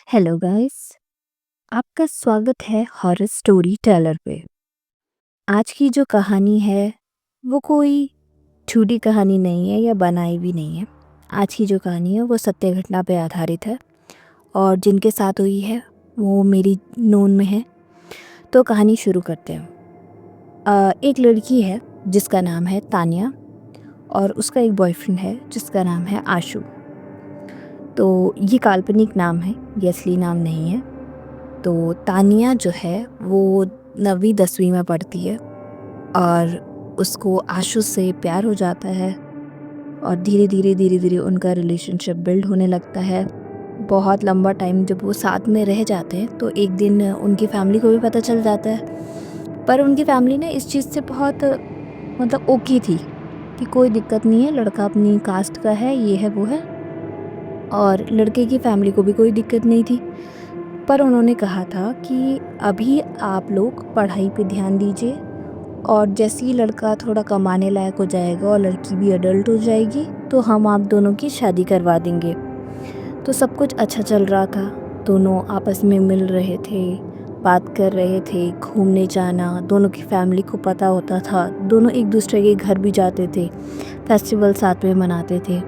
Hello guys, आपका स्वागत है हॉरर स्टोरी टेलर पे। आज की जो कहानी है वो कोई झूठी कहानी नहीं है या बनाई भी नहीं है। आज की जो कहानी है वो सत्य घटना पे आधारित है और जिनके साथ हुई है वो मेरी नोन में है। तो कहानी शुरू करते हैं। एक लड़की है जिसका नाम है तानिया और उसका एक बॉयफ्रेंड है जिसका नाम है आशु। तो ये काल्पनिक नाम है, ये असली नाम नहीं है। तो तानिया जो है वो 9वीं 10वीं में पढ़ती है और उसको आशु से प्यार हो जाता है और धीरे धीरे उनका रिलेशनशिप बिल्ड होने लगता है। बहुत लंबा टाइम जब वो साथ में रह जाते हैं तो एक दिन उनकी फैमिली को भी पता चल जाता है। पर उनकी फैमिली ने इस चीज़ से बहुत मतलब ओके थी कि कोई दिक्कत नहीं है, लड़का अपनी कास्ट का है, ये है वो है। और लड़के की फैमिली को भी कोई दिक्कत नहीं थी। पर उन्होंने कहा था कि अभी आप लोग पढ़ाई पे ध्यान दीजिए और जैसे ही लड़का थोड़ा कमाने लायक हो जाएगा और लड़की भी अडल्ट हो जाएगी तो हम आप दोनों की शादी करवा देंगे। तो सब कुछ अच्छा चल रहा था, दोनों आपस में मिल रहे थे, बात कर रहे थे, घूमने जाना, दोनों की फैमिली को पता होता था, दोनों एक दूसरे के घर भी जाते थे, फेस्टिवल साथ में मनाते थे,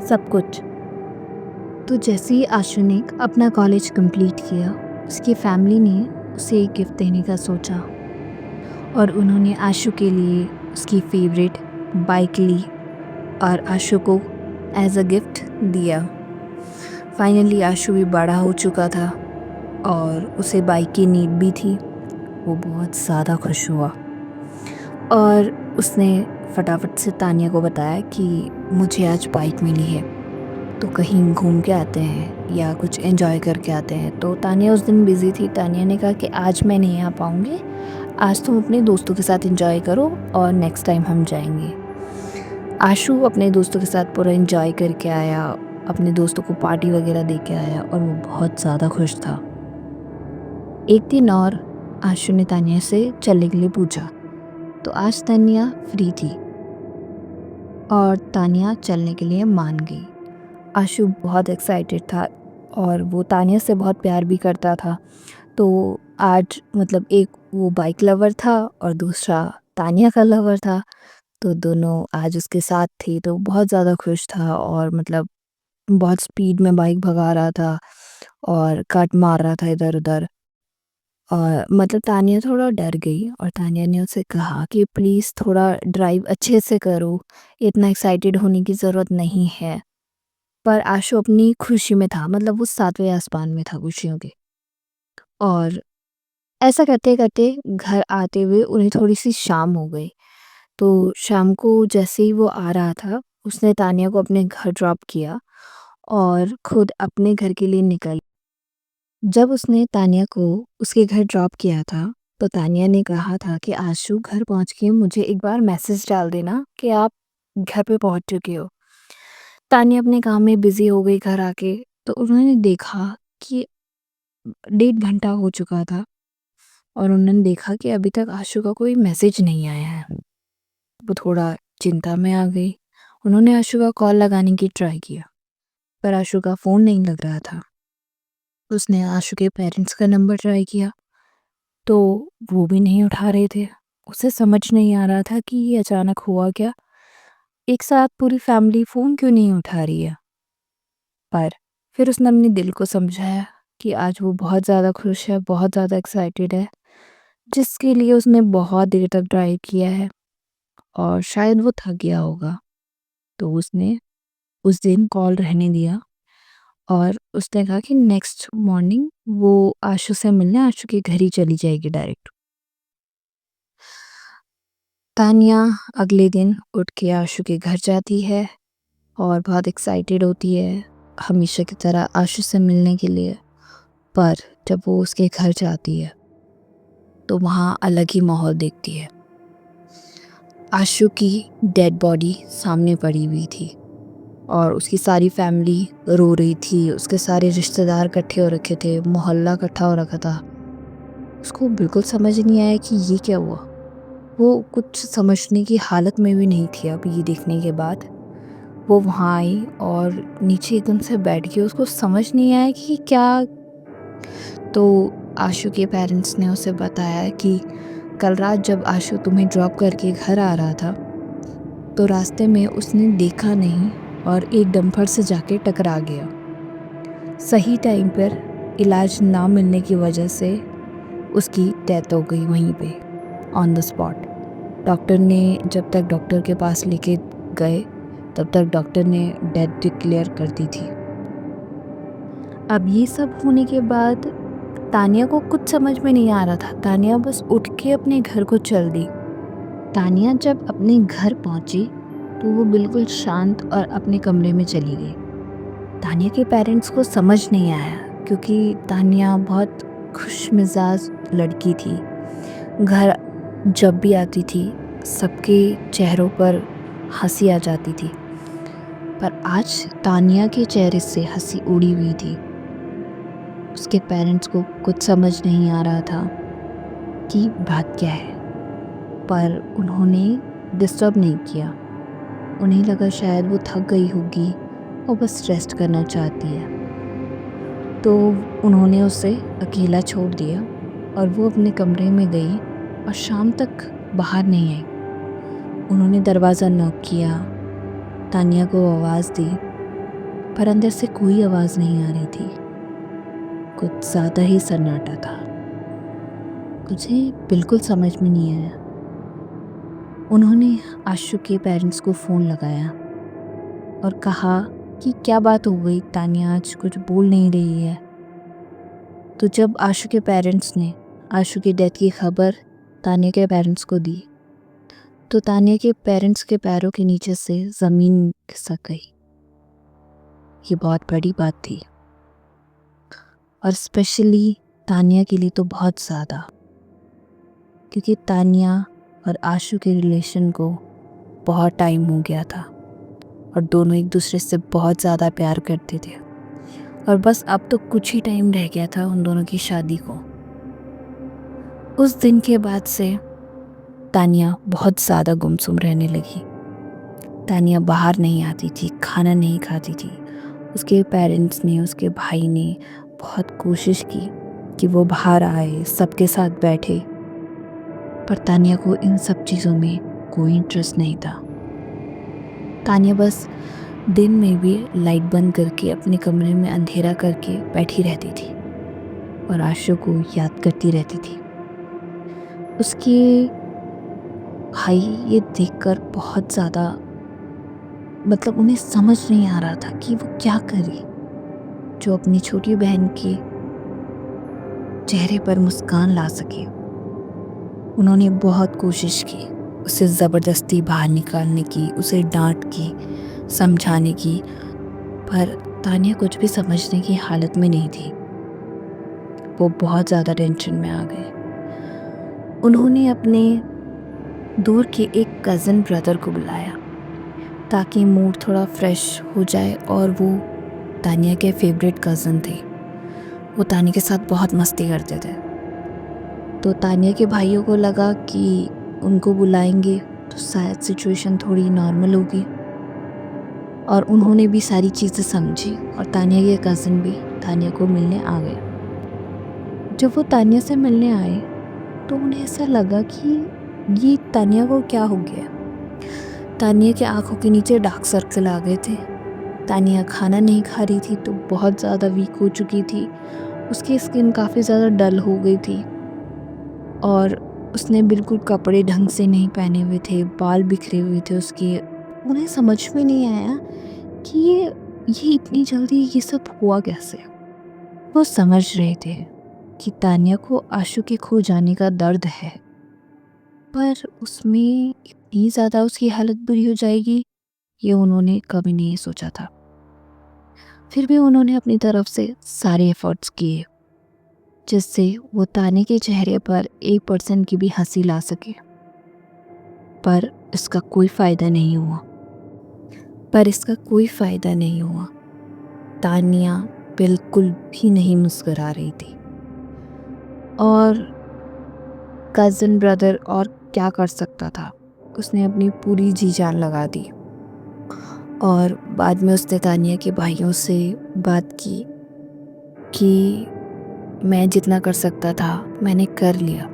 सब कुछ। तो जैसे ही आशु ने अपना कॉलेज कंप्लीट किया, उसकी फैमिली ने उसे एक गिफ्ट देने का सोचा और उन्होंने आशु के लिए उसकी फेवरेट बाइक ली और आशु को एज अ गिफ्ट दिया। फाइनली आशु भी बड़ा हो चुका था और उसे बाइक की नीड भी थी। वो बहुत ज़्यादा खुश हुआ और उसने फटाफट से तानिया को बताया कि मुझे आज बाइक मिली है, तो कहीं घूम के आते हैं या कुछ एंजॉय करके आते हैं। तो तानिया उस दिन बिज़ी थी। तानिया ने कहा कि आज मैं नहीं आ पाऊँगी, आज तुम अपने दोस्तों के साथ एंजॉय करो और नेक्स्ट टाइम हम जाएंगे। आशु अपने दोस्तों के साथ पूरा एंजॉय करके आया, अपने दोस्तों को पार्टी वगैरह दे के आया और वो बहुत ज़्यादा खुश था। एक दिन और आशु ने तानिया से चलने के लिए पूछा, तो आज तानिया फ्री थी और तानिया चलने के लिए मान गई। आशु बहुत एक्साइटेड था और वो तानिया से बहुत प्यार भी करता था। तो आज मतलब एक वो बाइक लवर था और दूसरा तानिया का लवर था। तो दोनों आज उसके साथ थे तो बहुत ज़्यादा खुश था और मतलब बहुत स्पीड में बाइक भगा रहा था और कट मार रहा था इधर-उधर। और मतलब तानिया थोड़ा डर गई और तानिया ने उससे कहा कि प्लीज़ थोड़ा ड्राइव अच्छे से करो, इतना एक्साइटेड होने की ज़रूरत नहीं है। पर आशु अपनी खुशी में था, मतलब वो 7वें आसमान में था खुशियों के। और ऐसा करते-करते घर आते हुए उन्हें थोड़ी-सी शाम हो गई। तो शाम को जैसे ही वो आ रहा था, उसने तानिया को अपने घर ड्रॉप किया और खुद अपने घर के लिए निकल। जब उसने तानिया को उसके घर ड्रॉप किया था, तो तानिया ने कहा था कि आशु घर पहुँच के मुझे एक बार मैसेज डाल देना कि आप घर पे पहुँच चुके हो। तानिया अपने काम में बिज़ी हो गई घर आके, तो उन्होंने देखा कि 1.5 घंटा हो चुका था और उन्होंने देखा कि अभी तक आशु का कोई मैसेज नहीं आया है। वो थोड़ा चिंता में आ गई। उन्होंने आशु का कॉल लगाने की ट्राई किया, पर आशु का फ़ोन नहीं लग रहा था। उसने आशु के पेरेंट्स का नंबर ट्राई किया, तो वो भी नहीं उठा रहे थे। उसे समझ नहीं आ रहा था कि ये अचानक हुआ क्या? एक साथ पूरी फैमिली फ़ोन क्यों नहीं उठा रही है? पर फिर उसने अपने दिल को समझाया कि आज वो बहुत ज़्यादा खुश है, बहुत ज़्यादा एक्साइटेड है, जिसके लिए उसने बहुत देर तक ड्राइव किया है और शायद वो थक गया होगा। तो उसने उस दिन कॉल रहने दिया और उसने कहा कि नेक्स्ट मॉर्निंग वो आशु से मिलने आशु के घर ही चली जाएगी डायरेक्ट। तानिया अगले दिन उठ के आशु के घर जाती है और बहुत एक्साइटेड होती है, हमेशा की तरह आशु से मिलने के लिए। पर जब वो उसके घर जाती है, तो वहाँ अलग ही माहौल देखती है। आशु की डेड बॉडी सामने पड़ी हुई थी और उसकी सारी फैमिली रो रही थी, उसके सारे रिश्तेदार इकट्ठे हो रखे थे, मोहल्ला इकट्ठा हो रखा था। उसको बिल्कुल समझ नहीं आया कि ये क्या हुआ। वो कुछ समझने की हालत में भी नहीं थी अब ये देखने के बाद। वो वहाँ आई और नीचे एकदम से बैठ गई, उसको समझ नहीं आया कि क्या तो आशु के पेरेंट्स ने उसे बताया कि कल रात जब आशु तुम्हें ड्रॉप करके घर आ रहा था तो रास्ते में उसने देखा नहीं और एक डंपर से जाके टकरा गया। सही टाइम पर इलाज ना मिलने की वजह से उसकी डेथ हो गई वहीं पे ऑन द स्पॉट। डॉक्टर ने जब तक डॉक्टर के पास लेके गए तब तक डॉक्टर ने डेथ डिक्लेयर कर दी थी। अब ये सब होने के बाद तानिया को कुछ समझ में नहीं आ रहा था। तानिया बस उठ के अपने घर को चल दी। तानिया जब अपने घर पहुंची तो वो बिल्कुल शांत और अपने कमरे में चली गई। तानिया के पेरेंट्स को समझ नहीं आया क्योंकि तानिया बहुत खुश मिजाज लड़की थी। घर जब भी आती थी सबके चेहरों पर हंसी आ जाती थी, पर आज तानिया के चेहरे से हंसी उड़ी हुई थी। उसके पेरेंट्स को कुछ समझ नहीं आ रहा था कि बात क्या है, पर उन्होंने डिस्टर्ब नहीं किया। उन्हें लगा शायद वो थक गई होगी और बस रेस्ट करना चाहती है, तो उन्होंने उसे अकेला छोड़ दिया और वो अपने कमरे में गई और शाम तक बाहर नहीं आई। उन्होंने दरवाज़ा नॉक किया, तानिया को आवाज़ दी, पर अंदर से कोई आवाज़ नहीं आ रही थी। कुछ ज़्यादा ही सन्नाटा था। मुझे बिल्कुल समझ में नहीं आया। उन्होंने आशु के पेरेंट्स को फ़ोन लगाया और कहा कि क्या बात हो गई, तानिया आज कुछ बोल नहीं रही है। तो जब आशु के पेरेंट्स ने आशु की डेथ की खबर तानिया के पेरेंट्स को दी तो तानिया के पेरेंट्स के पैरों के नीचे से ज़मीन खिसक गई। ये बहुत बड़ी बात थी और स्पेशली तानिया के लिए तो बहुत ज़्यादा, क्योंकि तानिया और आशु के रिलेशन को बहुत टाइम हो गया था और दोनों एक दूसरे से बहुत ज़्यादा प्यार करते थे और बस अब तो कुछ ही टाइम रह गया था उन दोनों की शादी को। उस दिन के बाद से तानिया बहुत ज़्यादा गुमसुम रहने लगी। तानिया बाहर नहीं आती थी, खाना नहीं खाती थी। उसके पेरेंट्स ने, उसके भाई ने बहुत कोशिश की कि वो बाहर आए, सबके साथ बैठे, पर तानिया को इन सब चीज़ों में कोई इंटरेस्ट नहीं था। तानिया बस दिन में भी लाइट बंद करके अपने कमरे में अंधेरा करके बैठी रहती थी और आशु को याद करती रहती थी। उसके भाई ये देखकर बहुत ज़्यादा, मतलब उन्हें समझ नहीं आ रहा था कि वो क्या करे जो अपनी छोटी बहन के चेहरे पर मुस्कान ला सके। उन्होंने बहुत कोशिश की उसे ज़बरदस्ती बाहर निकालने की, उसे डांट की, समझाने की, पर तानिया कुछ भी समझने की हालत में नहीं थी। वो बहुत ज़्यादा टेंशन में आ गए। उन्होंने अपने दूर के एक कज़न ब्रदर को बुलाया ताकि मूड थोड़ा फ्रेश हो जाए, और वो तानिया के फेवरेट कज़न थे। वो तानिया के साथ बहुत मस्ती करते थे, तो तानिया के भाइयों को लगा कि उनको बुलाएंगे तो शायद सिचुएशन थोड़ी नॉर्मल होगी, और उन्होंने भी सारी चीज़ें समझी और तानिया के कज़न भी तानिया को मिलने आ गए। जब वो तानिया से मिलने आए तो उन्हें ऐसा लगा कि ये तानिया को क्या हो गया। तानिया के आंखों के नीचे डार्क सर्कल आ गए थे। तानिया खाना नहीं खा रही थी तो बहुत ज़्यादा वीक हो चुकी थी। उसकी स्किन काफ़ी ज़्यादा डल हो गई थी और उसने बिल्कुल कपड़े ढंग से नहीं पहने हुए थे, बाल बिखरे हुए थे उसके। उन्हें समझ में नहीं आया कि ये इतनी जल्दी ये सब हुआ कैसे। वो समझ रहे थे कि तानिया को आशु के खो जाने का दर्द है, पर उसमें इतनी ज़्यादा उसकी हालत बुरी हो जाएगी ये उन्होंने कभी नहीं सोचा था। फिर भी उन्होंने अपनी तरफ से सारे एफर्ट्स किए जिससे वो तानिया के चेहरे पर 1% की भी हंसी ला सके, पर इसका कोई फ़ायदा नहीं हुआ। तानिया बिल्कुल भी नहीं मुस्कुरा रही थी और कज़न ब्रदर और क्या कर सकता था। उसने अपनी पूरी जी जान लगा दी और बाद में उसने तानिया के भाइयों से बात की कि मैं जितना कर सकता था मैंने कर लिया,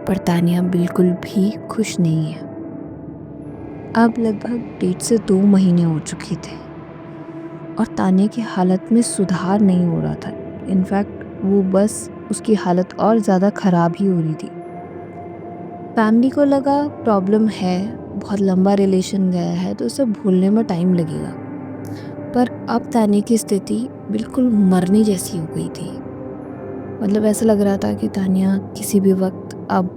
पर तानिया बिल्कुल भी खुश नहीं है। अब लगभग 1.5 से 2 महीने हो चुके थे और तानिया की हालत में सुधार नहीं हो रहा था। इनफैक्ट वो बस उसकी हालत और ज़्यादा ख़राब ही हो रही थी। फैमिली को लगा प्रॉब्लम है, बहुत लंबा रिलेशन गया है तो उसे भूलने में टाइम लगेगा। पर अब तानिया की स्थिति बिल्कुल मरने जैसी हो गई थी। मतलब ऐसा लग रहा था कि तानिया किसी भी वक्त अब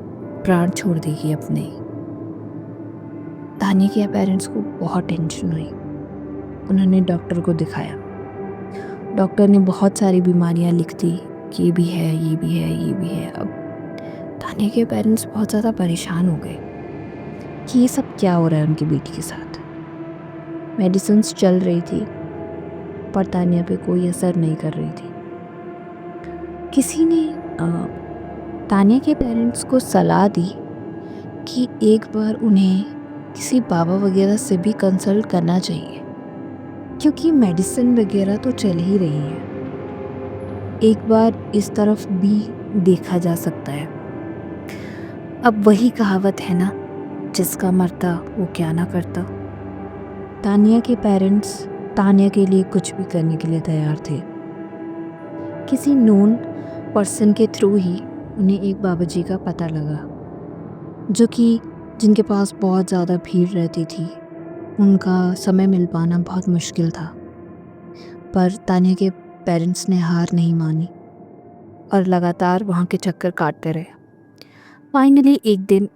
प्राण छोड़ देगी अपने। तानिया के पेरेंट्स को बहुत टेंशन हुई। उन्होंने डॉक्टर को दिखाया। डॉक्टर ने बहुत सारी बीमारियां लिख दी कि ये भी है, ये भी है, ये भी है। अब तानिया के पेरेंट्स बहुत ज़्यादा परेशान हो गए कि ये सब क्या हो रहा है उनकी बेटी के साथ। मेडिसिन्स चल रही थी पर तानिया पे कोई असर नहीं कर रही थी। किसी ने तानिया के पेरेंट्स को सलाह दी कि एक बार उन्हें किसी बाबा वगैरह से भी कंसल्ट करना चाहिए, क्योंकि मेडिसिन वगैरह तो चल ही रही है। एक बार इस तरफ भी देखा जा सकता है। अब वही कहावत है ना, जिसका मरता वो क्या ना करता। तानिया के पेरेंट्स तानिया के लिए कुछ भी करने के लिए तैयार थे। किसी नोन पर्सन के थ्रू ही उन्हें एक बाबा जी का पता लगा, जो कि जिनके पास बहुत ज़्यादा भीड़ रहती थी। उनका समय मिल पाना बहुत मुश्किल था, पर तानिया के पेरेंट्स ने हार नहीं मानी और लगातार वहाँ के चक्कर काटते रहे। फाइनली एक दिन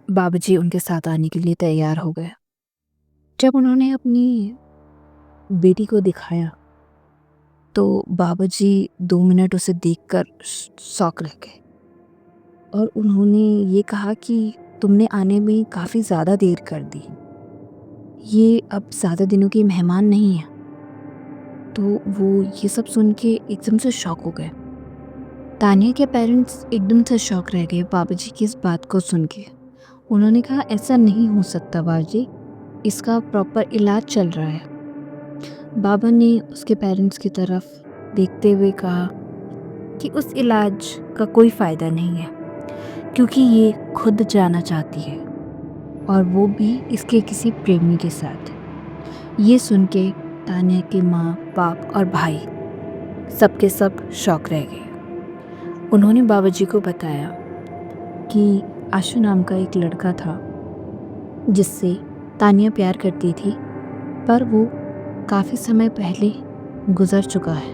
बाबाजी उनके साथ आने के लिए तैयार हो गए। जब उन्होंने अपनी बेटी को दिखाया तो बाबाजी 2 मिनट उसे देखकर शॉक रह गए और उन्होंने ये कहा कि तुमने आने में काफ़ी ज़्यादा देर कर दी। ये अब ज़्यादा दिनों की मेहमान नहीं है। तो वो ये सब सुन के एकदम से शॉक हो गए। तानिया के पेरेंट्स एकदम से शॉक रह गए बाबाजी की इस बात को सुन के। उन्होंने कहा, ऐसा नहीं हो सकता बाबाजी, इसका प्रॉपर इलाज चल रहा है। बाबा ने उसके पेरेंट्स की तरफ देखते हुए कहा कि उस इलाज का कोई फ़ायदा नहीं है, क्योंकि ये खुद जाना चाहती है और वो भी इसके किसी प्रेमी के साथ। ये सुन के तानिया के माँ बाप और भाई सबके सब शॉक रह गए। उन्होंने बाबाजी को बताया कि आशु नाम का एक लड़का था जिससे तानिया प्यार करती थी, पर वो काफ़ी समय पहले गुज़र चुका है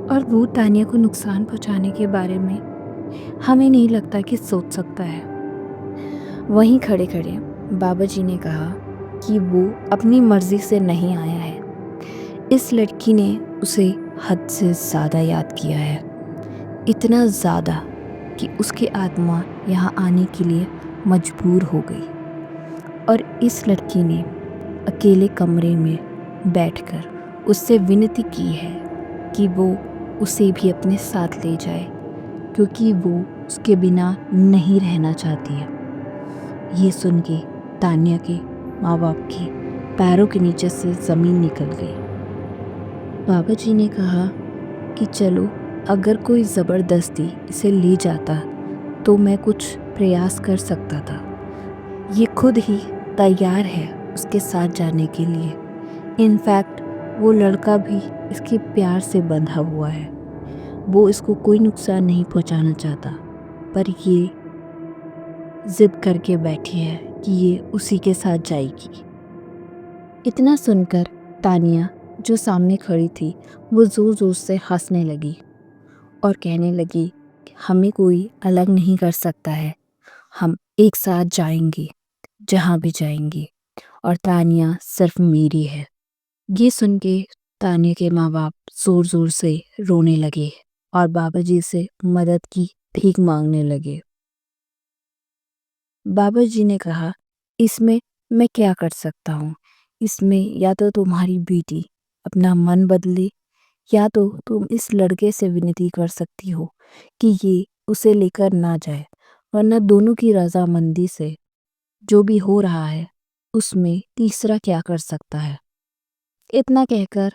और वो तानिया को नुकसान पहुंचाने के बारे में हमें नहीं लगता कि सोच सकता है। वहीं खड़े खड़े बाबाजी ने कहा कि वो अपनी मर्ज़ी से नहीं आया है। इस लड़की ने उसे हद से ज़्यादा याद किया है, इतना ज़्यादा कि उसकी आत्मा यहाँ आने के लिए मजबूर हो गई। और इस लड़की ने अकेले कमरे में बैठकर उससे विनती की है कि वो उसे भी अपने साथ ले जाए, क्योंकि वो उसके बिना नहीं रहना चाहती है। ये सुन के तानिया के माँ बाप के पैरों के नीचे से ज़मीन निकल गई। बाबा जी ने कहा कि चलो, अगर कोई ज़बरदस्ती इसे ले जाता तो मैं कुछ प्रयास कर सकता था। ये खुद ही तैयार है उसके साथ जाने के लिए। इनफैक्ट वो लड़का भी इसके प्यार से बंधा हुआ है। वो इसको कोई नुकसान नहीं पहुंचाना चाहता, पर ये ज़िद करके बैठी है कि ये उसी के साथ जाएगी। इतना सुनकर तानिया, जो सामने खड़ी थी, वो ज़ोर ज़ोर से हंसने लगी और कहने लगी, हमें कोई अलग नहीं कर सकता है, हम एक साथ जाएंगे जहाँ भी जाएंगे, और तानिया सिर्फ मेरी है। ये सुन के तानिया के माँ बाप ज़ोर ज़ोर से रोने लगे और बाबा जी से मदद की भीख मांगने लगे। बाबा जी ने कहा, इसमें मैं क्या कर सकता हूँ? इसमें या तो तुम्हारी बेटी अपना मन बदले, या तो तुम इस लड़के से विनती कर सकती हो कि ये उसे लेकर ना जाए, वरना दोनों की रजामंदी से जो भी हो रहा है उसमें तीसरा क्या कर सकता है। इतना कहकर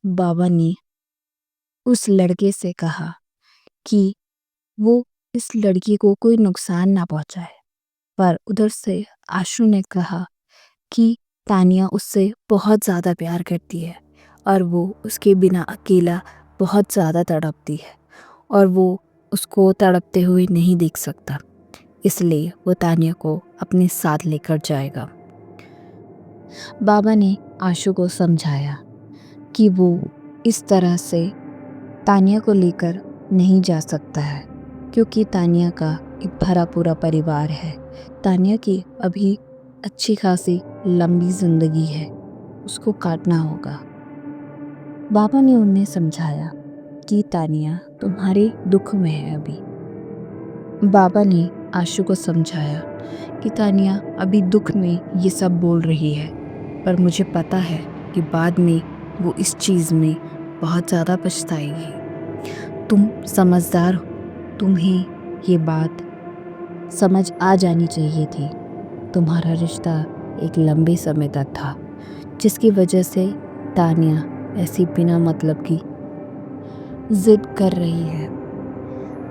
बाबा ने उस लड़के से कहा कि वो इस लड़की को कोई नुकसान ना पहुंचाए। पर उधर से आशु ने कहा कि तानिया उससे बहुत ज़्यादा प्यार करती है और वो उसके बिना अकेला बहुत ज़्यादा तड़पती है और वो उसको तड़पते हुए नहीं देख सकता, इसलिए वो तानिया को अपने साथ लेकर जाएगा। बाबा ने आशु को समझाया कि वो इस तरह से तानिया को लेकर नहीं जा सकता है, क्योंकि तानिया का एक भरा पूरा परिवार है। तानिया की अभी अच्छी खासी लंबी ज़िंदगी है, उसको काटना होगा। बाबा ने उन्हें समझाया कि तानिया तुम्हारे दुख में है अभी। बाबा ने आशु को समझाया कि तानिया अभी दुख में ये सब बोल रही है, पर मुझे पता है कि बाद में वो इस चीज़ में बहुत ज़्यादा पछताएगी। तुम समझदार हो, तुम्हें ये बात समझ आ जानी चाहिए थी। तुम्हारा रिश्ता एक लंबे समय तक था, जिसकी वजह से तानिया ऐसी बिना मतलब की ज़िद कर रही है।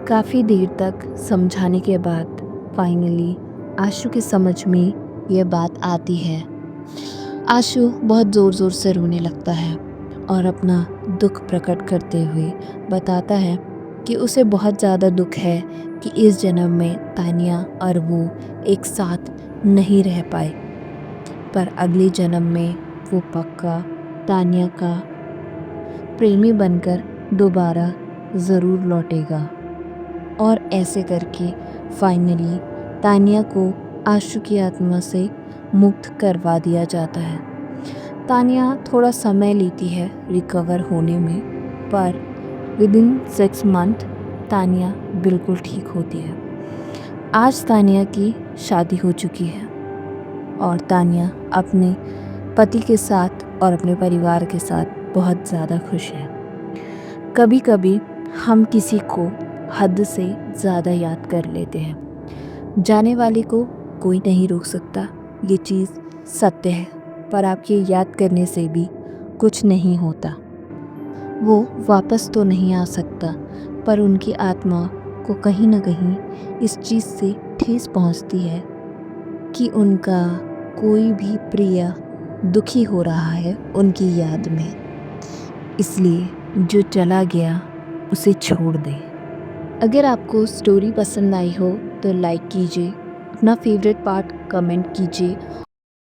काफ़ी देर तक समझाने के बाद फाइनली आशु की समझ में यह बात आती है। आशु बहुत ज़ोर ज़ोर से रोने लगता है और अपना दुख प्रकट करते हुए बताता है कि उसे बहुत ज़्यादा दुख है कि इस जन्म में तानिया और वो एक साथ नहीं रह पाए, पर अगले जन्म में वो पक्का तानिया का प्रेमी बनकर दोबारा ज़रूर लौटेगा। और ऐसे करके फाइनली तानिया को आशु की आत्मा से मुक्त करवा दिया जाता है। तानिया थोड़ा समय लेती है रिकवर होने में, पर विदिन 6 मंथ तानिया बिल्कुल ठीक होती है। आज तानिया की शादी हो चुकी है और तानिया अपने पति के साथ और अपने परिवार के साथ बहुत ज़्यादा खुश है। कभी कभी हम किसी को हद से ज़्यादा याद कर लेते हैं। जाने वाले को कोई नहीं रोक सकता, ये चीज़ सत्य है, पर आपके याद करने से भी कुछ नहीं होता। वो वापस तो नहीं आ सकता, पर उनकी आत्मा को कहीं ना कहीं इस चीज़ से ठेस पहुंचती है कि उनका कोई भी प्रिय दुखी हो रहा है उनकी याद में। इसलिए जो चला गया उसे छोड़ दे। अगर आपको स्टोरी पसंद आई हो तो लाइक कीजिए, अपना फेवरेट पार्ट कमेंट कीजिए